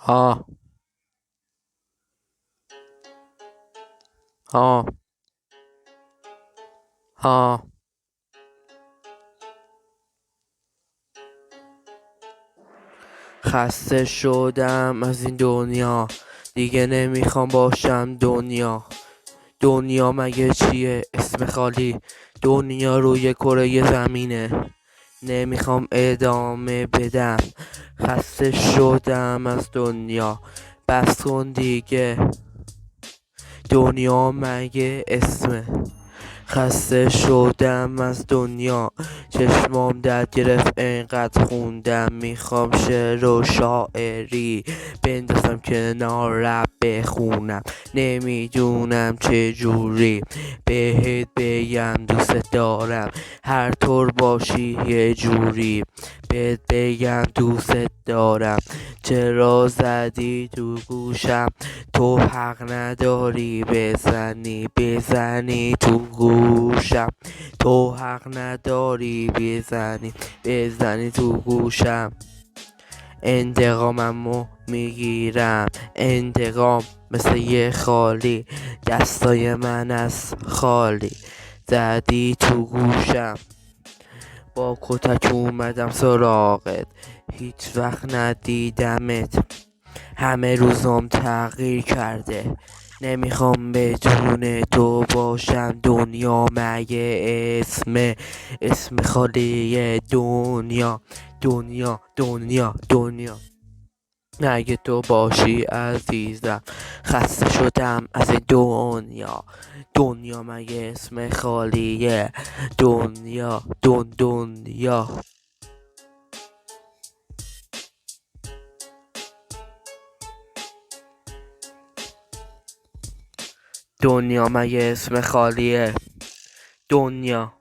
ها ها ها خسته شدم از این دنیا، دیگه نمیخوام باشم دنیا مگه چیه؟ اسم خالی. دنیا روی کره زمینه، نمیخوام ادامه بدم. خسته شدم از دنیا، بس کن دیگه. دنیا مگه اسمه؟ خسته شدم از دنیا، چشمام درد گرفت انقدر خوندم. میخوام شعر و شاعری بندازم کنار، رب بخونم. نمیدونم چه جوری بهت بگم دوست دارم. هر طور باشی یه جوری بهت بگم دوست دارم. چرا زدی تو گوشم؟ تو حق نداری بزنی تو گوشم. تو حق نداری بزنی تو گوشم. انتقاممو میگیرم، انتقام مثل یه خالی. دستای من از خالی زدی تو گوشم. با کتک اومدم سراغت، هیچ وقت ندیدمت. همه روزم تغییر کرده، نمیخوام بدون تو باشم. دنیا مگه اسم خالی؟ دنیا اگه تو باشی عزیزم. خسته شدم از این دنیا مگه اسم خالیه؟ دنیا. دنیا مگه اسم خالیه؟ دنیا.